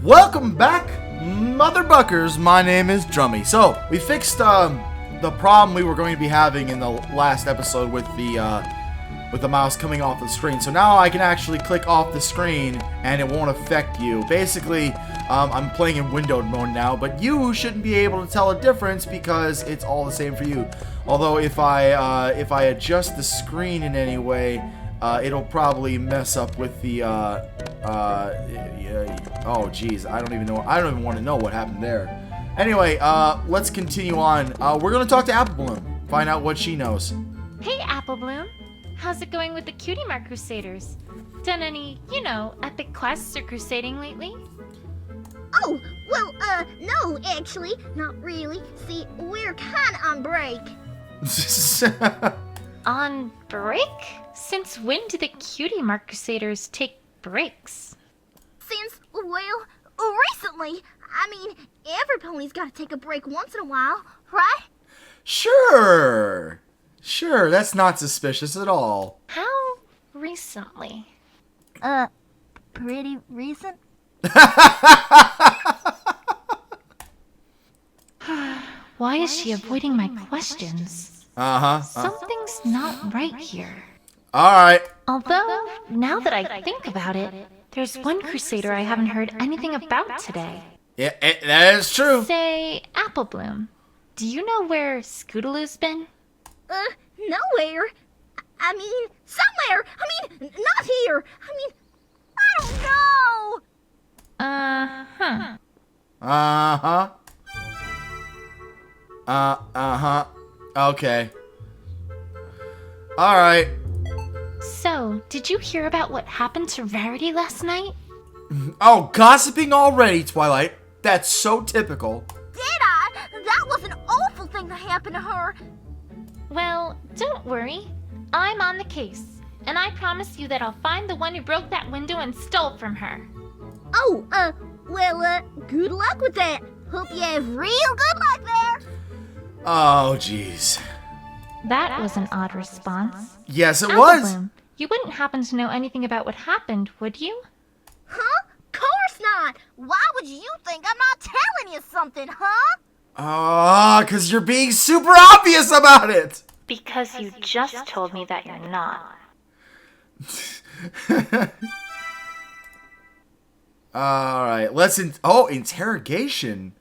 Welcome back, Motherbuckers. My name is Drummy. So, we fixed the problem we were going to be having in the last episode with the mouse coming off the screen. So now I can actually click off the screen and it won't affect you. Basically, I'm playing in windowed mode now, but you shouldn't be able to tell a difference because it's all the same for you. Although if I adjust the screen in any way, it'll probably mess up with the oh geez, I don't even want to know what happened there. Anyway, let's continue on. We're gonna talk to Apple Bloom, find out what she knows. Hey Apple Bloom, how's it going with the Cutie Mark Crusaders? Done any, epic quests or crusading lately? Oh, well, no, actually, not really. See, we're kinda on break. On break? Since when do the Cutie Mark Crusaders take breaks? Since, well, recently. I mean, every pony's gotta take a break once in a while, right? Sure, that's not suspicious at all. How recently? Pretty recent? Why is she avoiding my questions? Something's not right here. Alright. Although, now that I think about it, there's one Crusader I haven't heard anything about today. Yeah, that is true. Say, Apple Bloom, do you know where Scootaloo's been? Nowhere. I mean, somewhere. I mean, not here. I mean, I don't know. Okay. Alright. So, did you hear about what happened to Rarity last night? Oh, gossiping already, Twilight. That's so typical. Did I? That was an awful thing that happened to her. Well, don't worry. I'm on the case. And I promise you that I'll find the one who broke that window and stole from her. Oh, well, good luck with that. Hope you have real good luck there. Oh, jeez. That was an odd response. Yes, it Apple was. Bloom, you wouldn't happen to know anything about what happened, would you? Huh? Course not. Why would you think I'm not telling you something, huh? 'Cause you're being super obvious about it. Because you just told me that you're not. Alright, interrogation.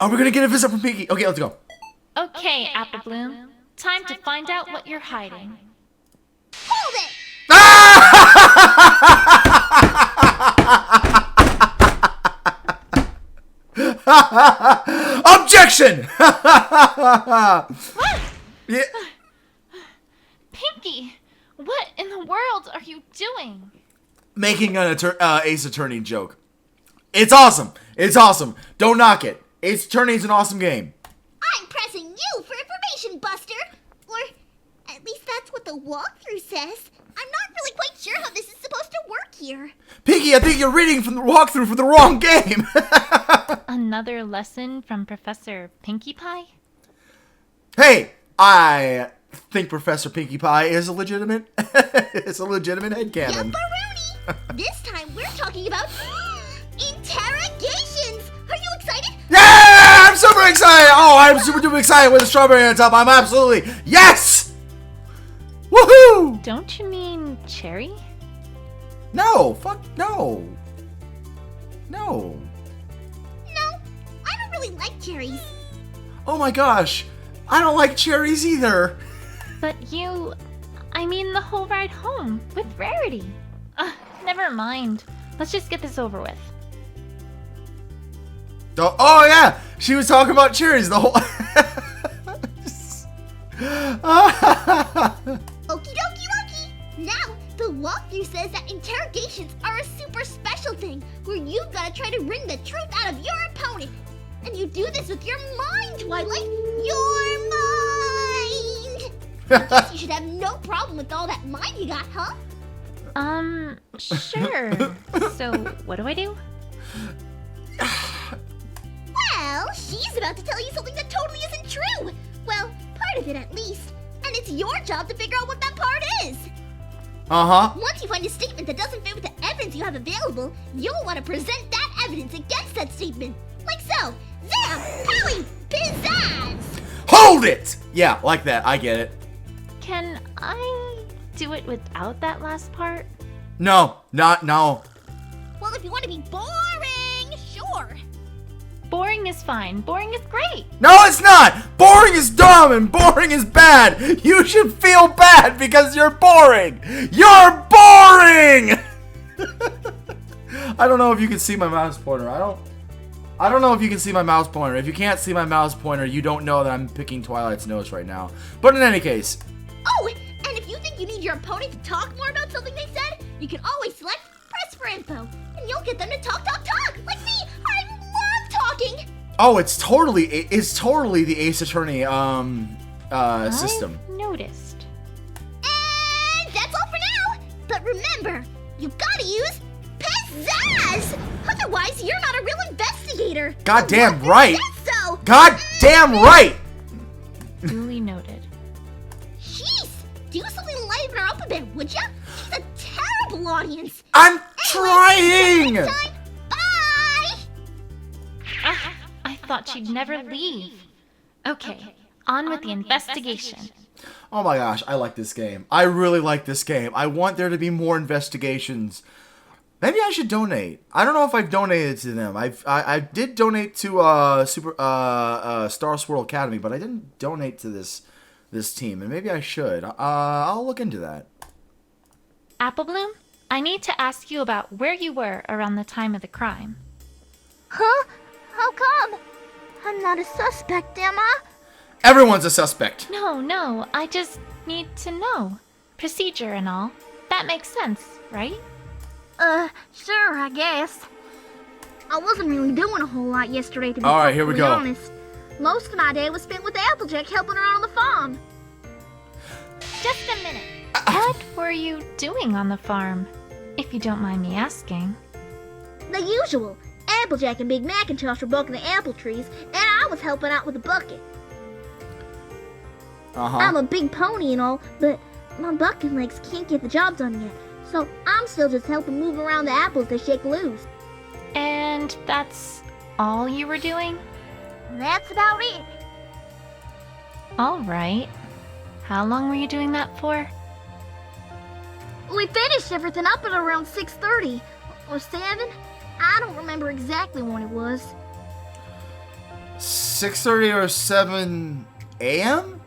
Are we gonna get a visit from Pinky? Okay, let's go. Okay, Apple Bloom. Time to find out what you're hiding. Hold it! Objection! What? Yeah. Pinky, what in the world are you doing? Making an Ace Attorney joke. It's awesome. Don't knock it. Ace Attorney's an awesome game. I'm pressing you for information, Buster. Or at least that's what the walkthrough says. I'm not really quite sure how this is supposed to work here. Pinky, I think you're reading from the walkthrough for the wrong game. Another lesson from Professor Pinkie Pie? Hey, I think Professor Pinkie Pie is a legitimate headcanon. Yupperoonie! This time we're talking about interrogations. Are you excited? Yeah, I'm super excited. Oh, I'm super duper excited with the strawberry on top. I'm absolutely yes. Woohoo! Don't you mean cherry? No, fuck no. No. No, I don't really like cherries. Oh my gosh, I don't like cherries either. But I mean the whole ride home with Rarity. Never mind. Let's just get this over with. Oh yeah, she was talking about cherries the whole. Okie dokie dokie. Now, the walkthrough says that interrogations are a super special thing where you've got to try to wring the truth out of your opponent. And you do this with your mind, Twilight. Your mind! I guess you should have no problem with all that mind you got, huh? Sure. So, what do I do? Well, she's about to tell you something that totally isn't true. Well, part of it at least. And it's your job to figure out what that part is. Uh-huh. Once you find a statement that doesn't fit with the evidence you have available, you'll want to present that evidence against that statement. Like so. Zam! Powie! Pizzazz! Hold it! Yeah, like that. I get it. Can I do it without that last part? No. Well, if you want to be boring, sure. Boring is fine. Boring is great. No, it's not! Boring is dumb and boring is bad! You should feel bad because you're boring! You're boring! I don't know if you can see my mouse pointer. I don't know if you can see my mouse pointer. If you can't see my mouse pointer, you don't know that I'm picking Twilight's nose right now. But in any case. Oh, and if you think you need your opponent to talk more about something they said, you can always select Press for Info, and you'll get them to talk, like me. I love talking. Oh, it's totally the Ace Attorney system. I've noticed. And that's all for now. But remember, you've got to use pizzazz. Otherwise, you're not a real investigator. Goddamn right. So. Goddamn right. Duly noted. Jeez, do something to liven her up a bit, would ya? She's a terrible audience. I'm trying. Next time, bye. I thought she'd never leave. Okay, on with the investigation. Oh my gosh, I like this game. I really like this game. I want there to be more investigations. Maybe I should donate. I don't know if I've donated to them. I did donate to Star Swirl Academy, but I didn't donate to this team, and maybe I should. I'll look into that. Applebloom, I need to ask you about where you were around the time of the crime. Huh? How come? I'm not a suspect, am I? Everyone's a suspect. No, I just need to know. Procedure and all. That makes sense, right? Sure, I guess. I wasn't really doing a whole lot yesterday, to be All right, here we go. honest. Most of my day was spent with Applejack helping her out on the farm. Just a minute. What were you doing on the farm, if you don't mind me asking? The usual. Applejack and Big Macintosh were bucking the apple trees, and I was helping out with the bucket. I'm a big pony and all, but my bucking legs can't get the job done yet. So I'm still just helping move around the apples they shake loose. And that's all you were doing? That's about it. All right. How long were you doing that for? We finished everything up at around 6:30 or 7. I don't remember exactly when it was. 6:30 or 7 a.m.?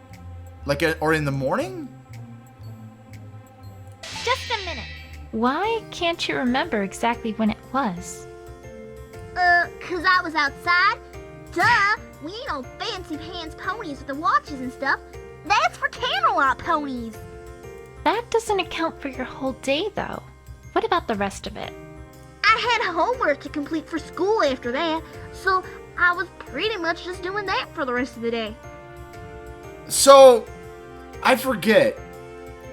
Or in the morning? Just a minute. Why can't you remember exactly when it was? 'Cause I was outside. Duh! We ain't no fancy pants ponies with the watches and stuff. That's for Camelot ponies. That doesn't account for your whole day, though. What about the rest of it? I had homework to complete for school after that, so I was pretty much just doing that for the rest of the day. So, I forget.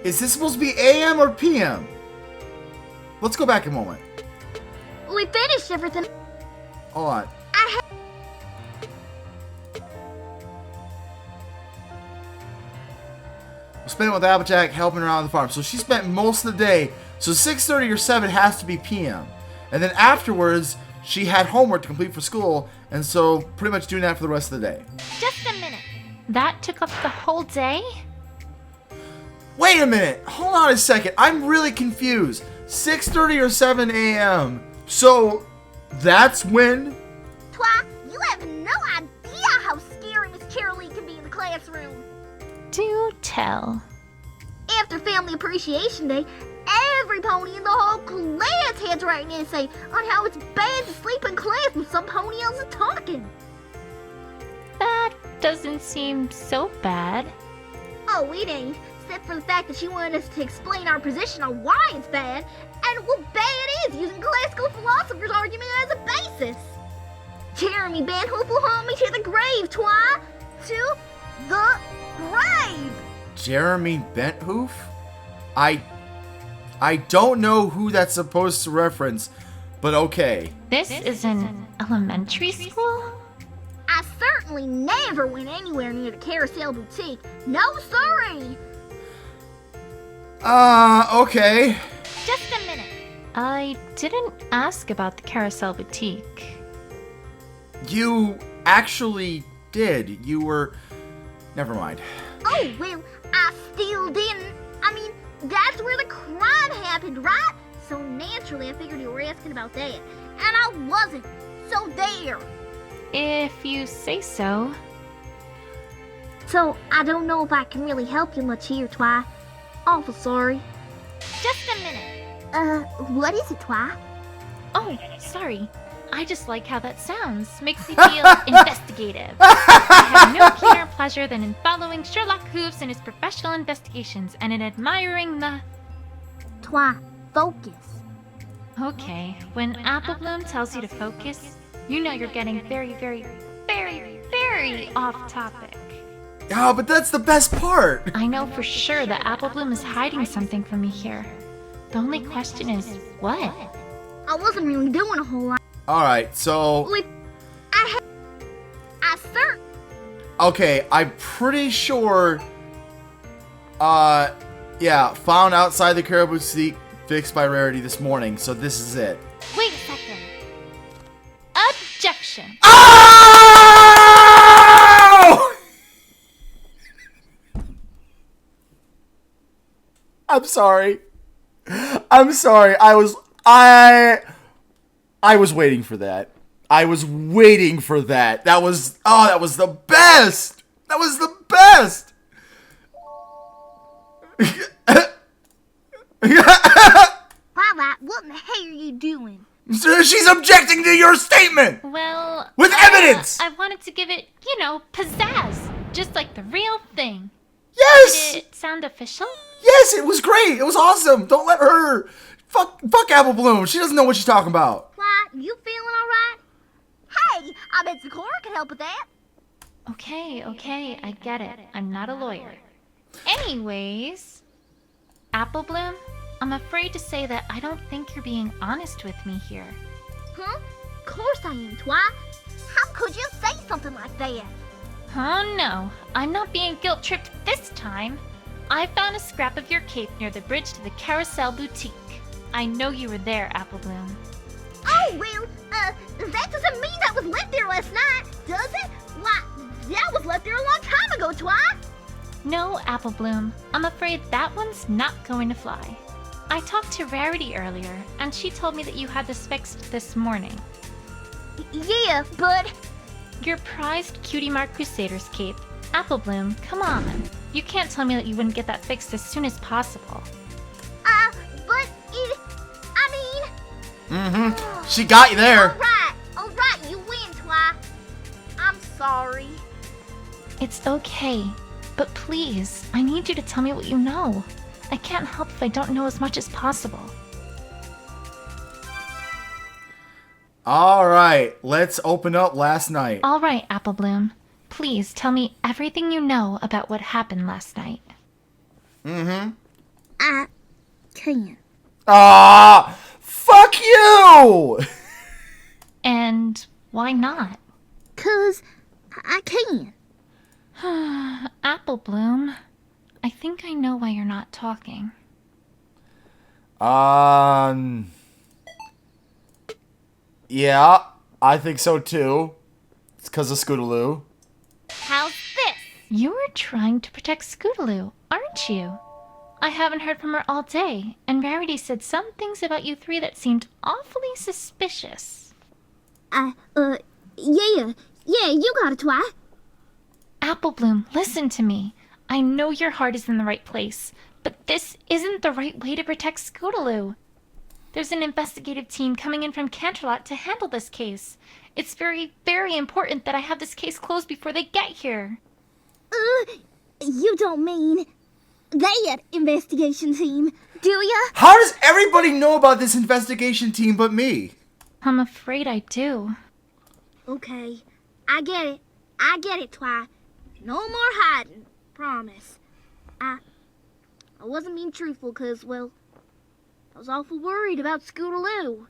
Is this supposed to be AM or PM? Let's go back a moment. We finished everything. Hold on. We spent it with Applejack helping her out on the farm. So she spent most of the day. So 6:30 or 7 has to be PM. And then afterwards, she had homework to complete for school. And so pretty much doing that for the rest of the day. Just a minute. That took up the whole day? Wait a minute. Hold on a second. I'm really confused. 6:30 or 7 a.m. So that's when? Twa, you have no idea how scary Miss Cheerilee can be in the classroom. Do tell. After Family Appreciation Day, every pony in the whole class had to write an essay on how it's bad to sleep in class when some pony else is talking. That doesn't seem so bad. Oh, it ain't, except for the fact that she wanted us to explain our position on why it's bad, and what bad is using classical philosophers' argument as a basis. Jeremy Banhoof will haunt me to the grave, Twa! To the grave! Jeremy Benthoof? I don't know who that's supposed to reference, but okay. This is an elementary school? I certainly never went anywhere near the Carousel Boutique. No, sirree! Okay. Just a minute. I didn't ask about the Carousel Boutique. You actually did. You were... Never mind. Oh, well, I still didn't. I mean, that's where the crime happened, right? So naturally, I figured you were asking about that. And I wasn't. So there. If you say so. So, I don't know if I can really help you much here, Twi. Awful sorry. Just a minute. What is it, Twi? Oh, sorry. I just like how that sounds. Makes me feel investigative. I have no keener pleasure than in following Sherlock Hooves in his professional investigations and in admiring the... Twi, focus. Okay, when Apple Bloom tells you to focus, you know you're getting very, very, very, very off topic. Oh, but that's the best part. I know for sure that Apple Bloom is hiding something from me here. The only question is, what? I wasn't really doing a whole lot. Alright, so... Like, I sir. Okay, I'm pretty sure... yeah, found outside the Caribou Boutique, fixed by Rarity this morning, so this is it. Wait a second. Objection. Oh! I'm sorry. I'm sorry. I was waiting for that. I was waiting for that. That was the best. That was the best. Twilight, what in the hell are you doing? She's objecting to your statement. Well... With evidence! I wanted to give it, pizzazz. Just like the real thing. Yes! Did it sound official? Yes, it was great. It was awesome. Don't let her... Fuck Apple Bloom. She doesn't know what she's talking about. Why, you feeling alright? Hey, I bet Sakura can help with that. Okay, I get it. I'm not a lawyer. Anyways... Apple Bloom, I'm afraid to say that I don't think you're being honest with me here. Huh? Of course I am, Twi. How could you say something like that? Oh no, I'm not being guilt-tripped this time. I found a scrap of your cape near the bridge to the Carousel Boutique. I know you were there, Apple Bloom. Oh, well, that doesn't mean that was left there last night, does it? Why, that was left there a long time ago, Twi. No, Apple Bloom. I'm afraid that one's not going to fly. I talked to Rarity earlier, and she told me that you had this fixed this morning. Yeah, but... Your prized Cutie Mark Crusaders cape. Apple Bloom, come on. You can't tell me that you wouldn't get that fixed as soon as possible. But it... I mean... She got you there. Alright, you win, Twi. I'm sorry. It's okay. But please, I need you to tell me what you know. I can't help if I don't know as much as possible. Alright, let's open up last night. Alright, Apple Bloom. Please tell me everything you know about what happened last night. I can't. Ah, fuck you! And why not? 'Cause I can't. Apple Bloom, I think I know why you're not talking. Yeah, I think so too. It's 'cause of Scootaloo. How's this? You were trying to protect Scootaloo, aren't you? I haven't heard from her all day, and Rarity said some things about you three that seemed awfully suspicious. Yeah, you got it, Twi. Apple Bloom, listen to me. I know your heart is in the right place, but this isn't the right way to protect Scootaloo. There's an investigative team coming in from Canterlot to handle this case. It's very, very important that I have this case closed before they get here. You don't mean that investigation team, do ya? How does everybody know about this investigation team but me? I'm afraid I do. Okay, I get it, Twi. No more hiding, promise. I wasn't being truthful 'cause, well, I was awful worried about Scootaloo.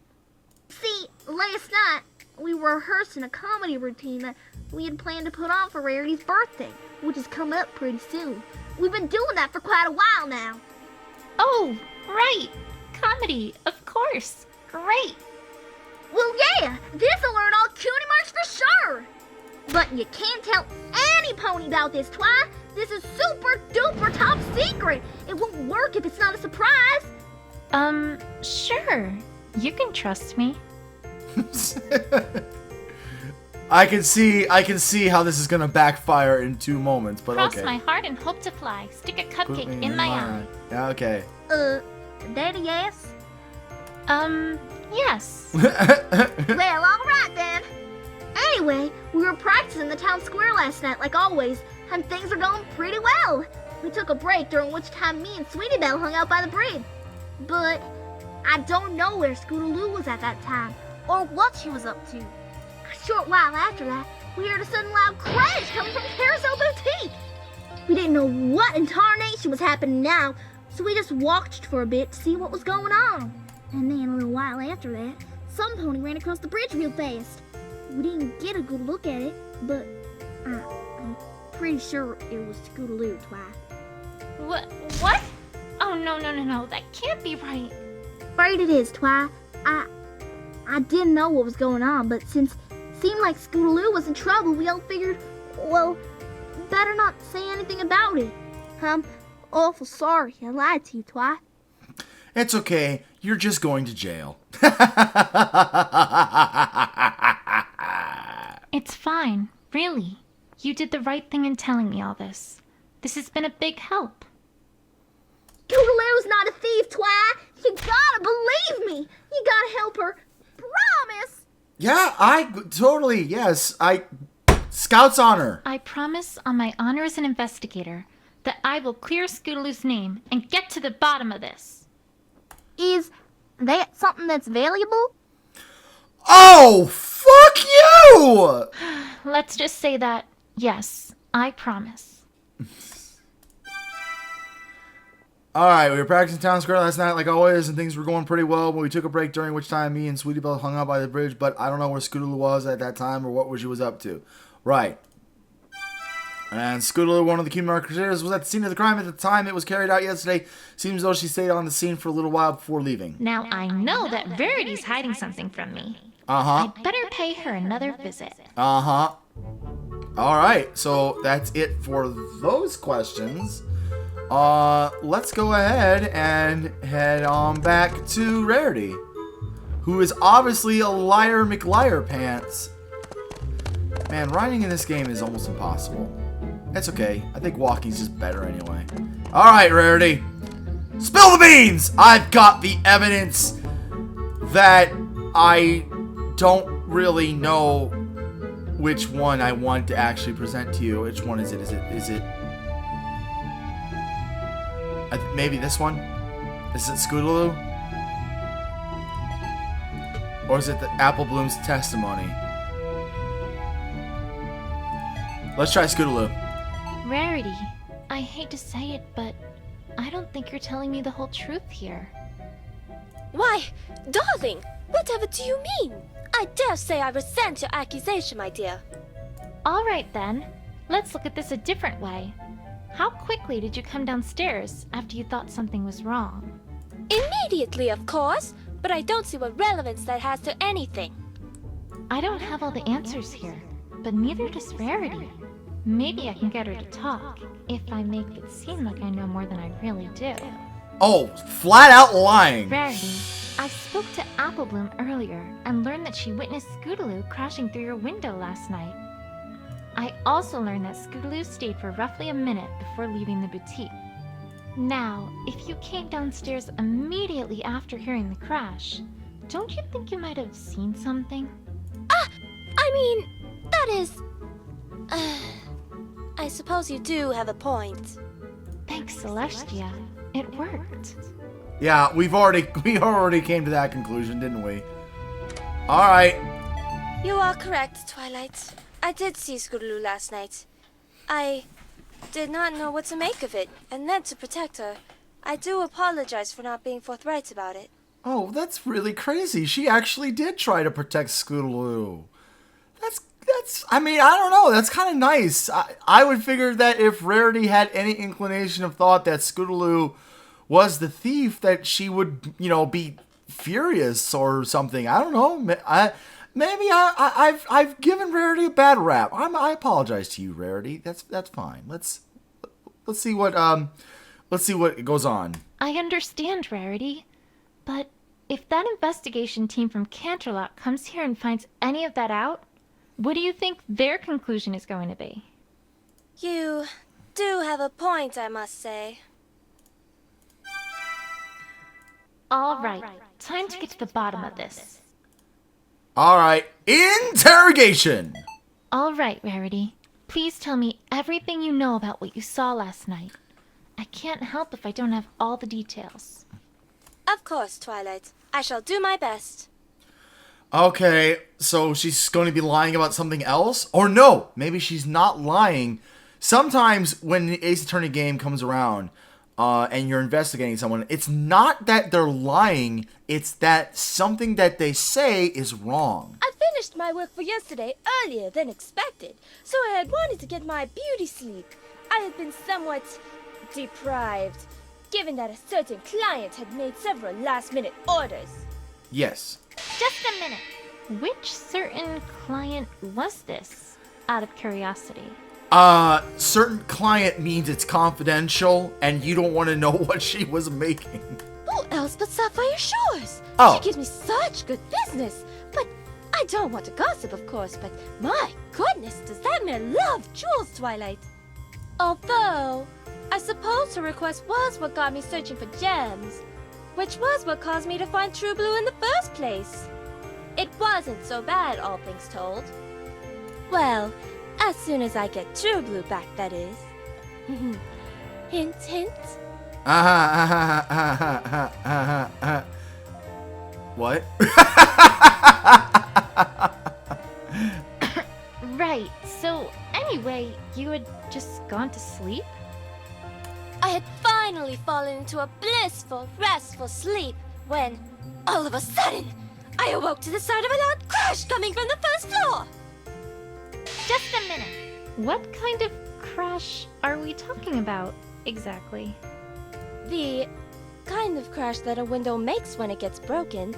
See, last night, we were rehearsing a comedy routine that we had planned to put on for Rarity's birthday, which is coming up pretty soon. We've been doing that for quite a while now. Oh, right. Comedy, of course. Great. Well, yeah, this'll learn all cutie marks for sure. But you can't tell any pony about this, Twi. This is super duper top secret. It won't work if it's not a surprise. Sure. You can trust me. I can see how this is gonna backfire in 2 moments, but Cross okay. my heart and hope to fly. Stick a Put cupcake me in my eye. Yeah, okay. Daddy, yes? Yes. Well, alright then. Anyway, we were practicing in the town square last night, like always, and things are going pretty well. We took a break, during which time me and Sweetie Belle hung out by the bridge. But I don't know where Scootaloo was at that time, or what she was up to. A short while after that, we heard a sudden loud crash coming from Carousel Boutique. We didn't know what in tarnation was happening now, so we just watched for a bit to see what was going on. And then a little while after that, some pony ran across the bridge real fast. We didn't get a good look at it, but I'm pretty sure it was Scootaloo, Twi. What? Oh, no. That can't be right. Afraid it is, Twi. I didn't know what was going on, but since it seemed like Scootaloo was in trouble, we all figured, well, better not say anything about it. I'm awful sorry I lied to you, Twi. It's okay. You're just going to jail. It's fine. Really. You did the right thing in telling me all this. This has been a big help. Scootaloo's not a thief, Twi. You gotta believe me. You gotta help her. Promise. Yeah, totally, yes. Scout's honor. I promise on my honor as an investigator that I will clear Scootaloo's name and get to the bottom of this. Is that something that's valuable? Oh, fuck you! Let's just say that, yes, I promise. Alright, we were practicing town square last night like always, and things were going pretty well, but we took a break during which time me and Sweetie Belle hung out by the bridge, but I don't know where Scootaloo was at that time or what she was up to. Right. And Scootaloo, one of the cutie markers, was at the scene of the crime at the time it was carried out yesterday. Seems as though she stayed on the scene for a little while before leaving. Now I know that Verity's hiding something from me. Uh-huh. I'd better pay her another visit. Uh-huh. Alright, so that's it for those questions. Let's go ahead and head on back to Rarity, who is obviously a liar McLiar pants. Man, riding in this game is almost impossible. It's okay. I think walking's just better anyway. Alright, Rarity. Spill the beans! I've got the evidence that I don't really know which one I want to actually present to you. Which one is it? Is it maybe this one? Is it Scootaloo? Or is it the Apple Bloom's testimony? Let's try Scootaloo. Rarity, I hate to say it, but I don't think you're telling me the whole truth here. Why, darling, whatever do you mean? I dare say I resent your accusation, my dear. All right then, let's look at this a different way. How quickly did you come downstairs after you thought something was wrong? Immediately, of course, but I don't see what relevance that has to anything. I don't have all the answers here, but neither does Rarity. Maybe I can get her to talk, if I make it seem like I know more than I really do. Oh, flat out lying. Rarity, I spoke to Apple Bloom earlier and learned that she witnessed Scootaloo crashing through your window last night. I also learned that Scootaloo stayed for roughly a minute before leaving the boutique. Now, if you came downstairs immediately after hearing the crash, don't you think you might have seen something? I mean, that is... I suppose you do have a point. Thanks, Celestia. It worked. Yeah, we already came to that conclusion, didn't we? Alright. You are correct, Twilight. I did see Scootaloo last night. I did not know what to make of it, and meant to protect her. I do apologize for not being forthright about it. Oh, that's really crazy. She actually did try to protect Scootaloo. I mean, I don't know. That's kind of nice. I would figure that if Rarity had any inclination of thought that Scootaloo was the thief, that she would, be furious or something. I don't know. Maybe I've given Rarity a bad rap. I apologize to you, Rarity. That's fine. Let's see what goes on. I understand, Rarity, but if that investigation team from Canterlot comes here and finds any of that out, what do you think their conclusion is going to be? You do have a point, I must say. All right, time to get to the bottom of this. All right, interrogation. All right, Rarity. Please tell me everything you know about what you saw last night. I can't help if I don't have all the details. Of course, Twilight. I shall do my best. Okay, so she's going to be lying about something else? Or no, maybe she's not lying. Sometimes when the Ace Attorney game comes around and you're investigating someone, it's not that they're lying, it's that something that they say is wrong. I finished my work for yesterday earlier than expected, so I had wanted to get my beauty sleep. I had been somewhat deprived, given that a certain client had made several last-minute orders. Yes. Just a minute. Which certain client was this, out of curiosity? Certain client means it's confidential and you don't want to know what she was making. Who else but Sapphire Shores? Oh. She gives me such good business. But I don't want to gossip, of course, but my goodness, does that man love jewels, Twilight? Although, I suppose her request was what got me searching for gems, which was what caused me to find True Blue in the first place. It wasn't so bad, all things told. Well, as soon as I get True Blue back, that is. Hint, hint. What? Right, so anyway, you had just gone to sleep? I had finally fallen into a blissful, restful sleep when, all of a sudden, I awoke to the sound of a loud crash coming from the first floor. Just a minute. What kind of crash are we talking about, exactly? The kind of crash that a window makes when it gets broken.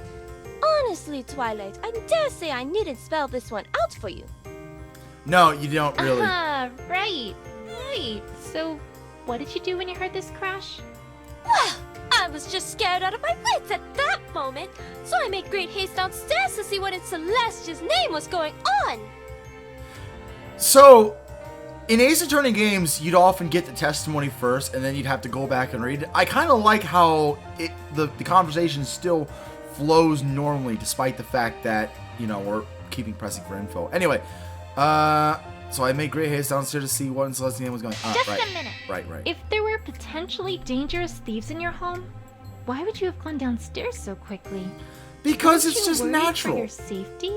Honestly, Twilight, I dare say I needn't spell this one out for you. No, you don't really. Right. So, what did you do when you heard this crash? Well, I was just scared out of my wits at that moment, so I made great haste downstairs to see what in Celestia's name was going on. So, in Ace Attorney games, you'd often get the testimony first, and then you'd have to go back and read it. I kind of like how the conversation still flows normally, despite the fact that, we're pressing for info. Anyway, so I made great haste downstairs to see what in Celestia's name was going on. Just right. a minute. Right. If there were potentially dangerous thieves in your home, why would you have gone downstairs so quickly? Because Weren't it's you just worried natural. For your safety?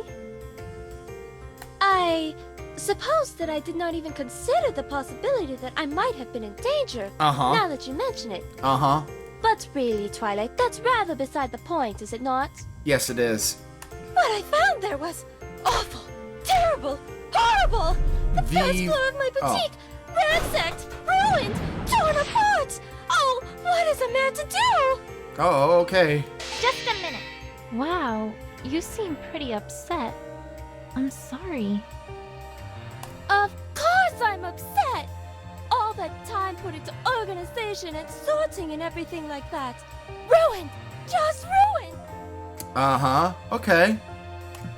I suppose that I did not even consider the possibility that I might have been in danger, Uh-huh. now that you mention it. Uh-huh. But really, Twilight, that's rather beside the point, is it not? Yes, it is. What I found there was awful, terrible, horrible! The first floor of my boutique, ransacked, ruined, torn apart! Oh, what is a man to do? Oh, okay. Just a minute. Wow, you seem pretty upset. I'm sorry. Of course I'm upset! All that time put into organization and sorting and everything like that. Ruined! Just ruined! Uh-huh. Okay.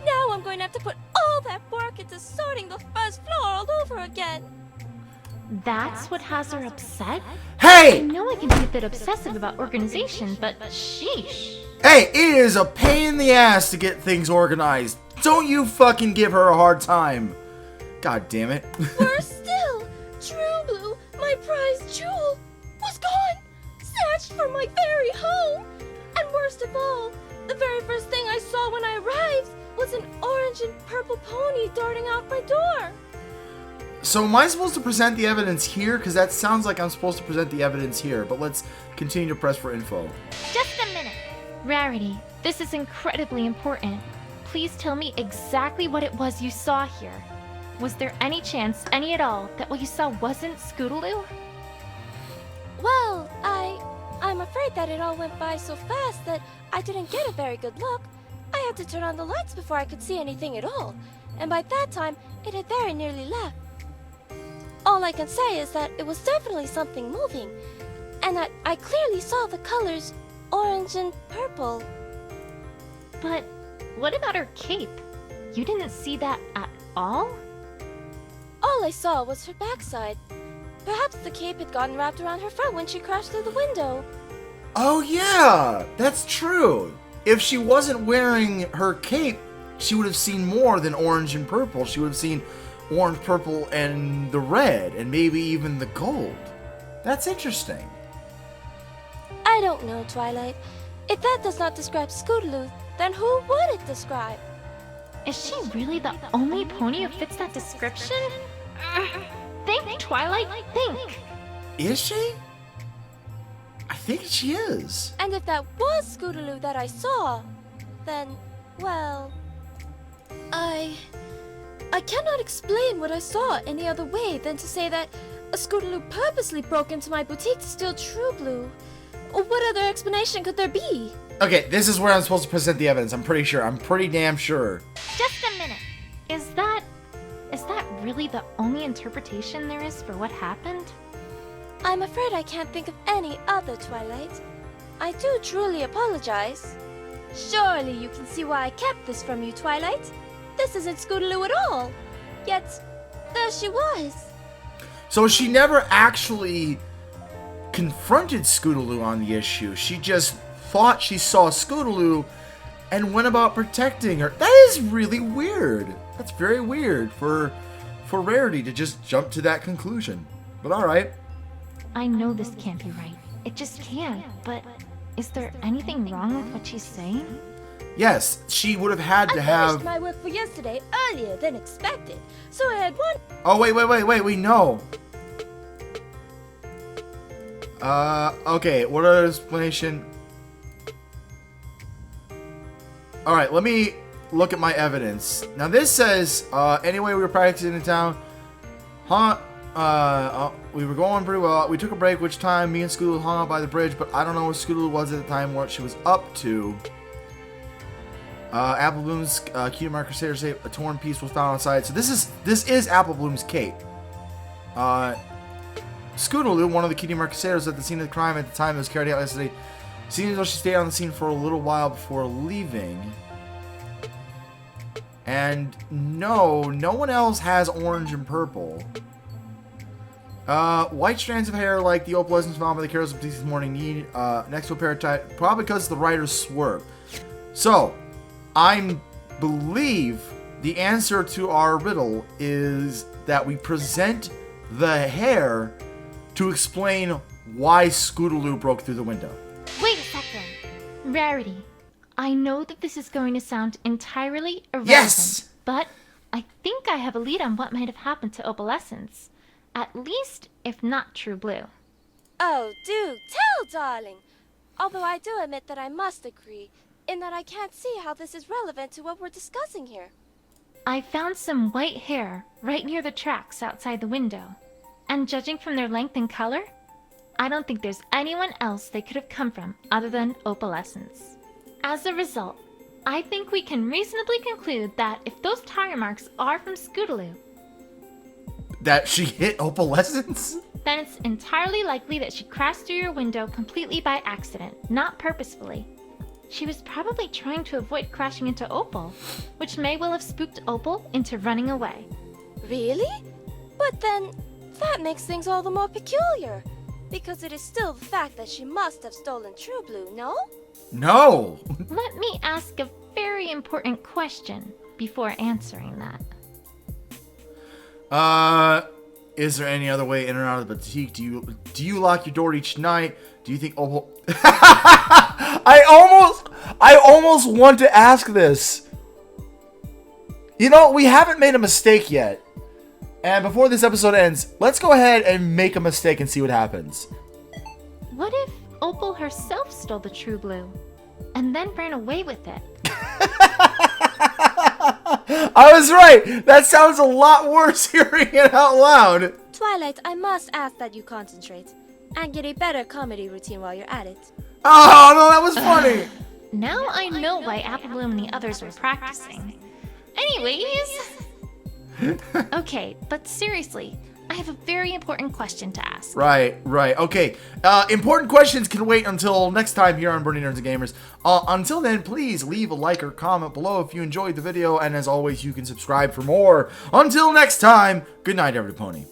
Now I'm going to have to put all that work into sorting the first floor all over again. That's what has her upset? I Hey! know I can be a bit obsessive about organization, but sheesh. Hey, it is a pain in the ass to get things organized. Don't you fucking give her a hard time. God damn it. Worse still, True Blue, my prized jewel, was gone, snatched from my very home. And worst of all, the very first thing I saw when I arrived was an orange and purple pony darting out my door. So am I supposed to present the evidence here? Because that sounds like I'm supposed to present the evidence here. But let's continue to press for info. Just a minute. Rarity, this is incredibly important. Please tell me exactly what it was you saw here. Was there any chance, any at all, that what you saw wasn't Scootaloo? Well, I'm afraid that it all went by so fast that I didn't get a very good look. I had to turn on the lights before I could see anything at all, and by that time, it had very nearly left. All I can say is that it was definitely something moving, and that I clearly saw the colors orange and purple. But what about her cape? You didn't see that at all? All I saw was her backside. Perhaps the cape had gotten wrapped around her front when she crashed through the window. Oh yeah, that's true. If she wasn't wearing her cape, she would have seen more than orange and purple. She would have seen orange, purple, and the red, and maybe even the gold. That's interesting. I don't know, Twilight. If that does not describe Scootaloo, then who would it describe? Is she really the only pony who fits that description? Think, Twilight, think! Is she? I think she is. And if that was Scootaloo that I saw, then, well, I cannot explain what I saw any other way than to say that a Scootaloo purposely broke into my boutique to steal True Blue. What other explanation could there be? Okay, this is where I'm supposed to present the evidence. I'm pretty sure. I'm pretty damn sure. Just a minute. Is that really the only interpretation there is for what happened? I'm afraid I can't think of any other, Twilight. I do truly apologize. Surely you can see why I kept this from you, Twilight. This isn't Scootaloo at all. Yet, there she was. So she never actually confronted Scootaloo on the issue. She just thought she saw Scootaloo and went about protecting her. That is really weird. That's very weird for Rarity to just jump to that conclusion. But alright. I know this can't be right. It just can't. But is there anything wrong with what she's saying? Yes, she would have had to I have... finished my work for yesterday earlier than expected, so I had one... Oh, wait, we know. Okay, what other explanation? Alright, let me look at my evidence. Now this says, anyway, we were practicing in town. We were going pretty well. We took a break, which time me and Scootaloo hung out by the bridge, but I don't know where Scootaloo was at the time, what she was up to. Apple Bloom's Cutie Mark Crusader say a torn piece was found outside. So this is Apple Bloom's cape. Scootaloo, one of the Cutie Mark Crusaders at the scene of the crime at the time it was carried out yesterday, seems as though she stayed on the scene for a little while before leaving. And no one else has orange and purple. White strands of hair like the opalescence found by the carriers of this morning need next to a pair of tight, probably because the writer's swerve. So, I believe the answer to our riddle is that we present the hair to explain why Scootaloo broke through the window. Wait a second. Rarity. I know that this is going to sound entirely irrelevant. Yes! But I think I have a lead on what might have happened to Opalescence. At least, if not True Blue. Oh, do tell, darling! Although I do admit that I must agree, in that I can't see how this is relevant to what we're discussing here. I found some white hair right near the tracks outside the window. And judging from their length and color, I don't think there's anyone else they could have come from other than Opalescence. As a result, I think we can reasonably conclude that if those tire marks are from Scootaloo, That she hit Opalescence? then it's entirely likely that she crashed through your window completely by accident, not purposefully. She was probably trying to avoid crashing into Opal, which may well have spooked Opal into running away. Really? But then, that makes things all the more peculiar. Because it is still the fact that she must have stolen True Blue, no? No! Let me ask a very important question before answering that. Is there any other way in or out of the boutique? Do you lock your door each night? Do you think Opal... I almost want to ask this. You know, we haven't made a mistake yet. And before this episode ends, let's go ahead and make a mistake and see what happens. What if Opal herself stole the True Blue and then ran away with it? I was right. That sounds a lot worse hearing it out loud. Twilight, I must ask that you concentrate. and get a better comedy routine while you're at it. Oh, no, that was funny. Now I know why Apple Bloom and the others were practicing. Anyways... Okay, but seriously, I have a very important question to ask. Right. Okay. Important questions can wait until next time here on Burning Nerds and Gamers. Until then, please leave a like or comment below if you enjoyed the video. And as always, you can subscribe for more. Until next time, good night, every pony.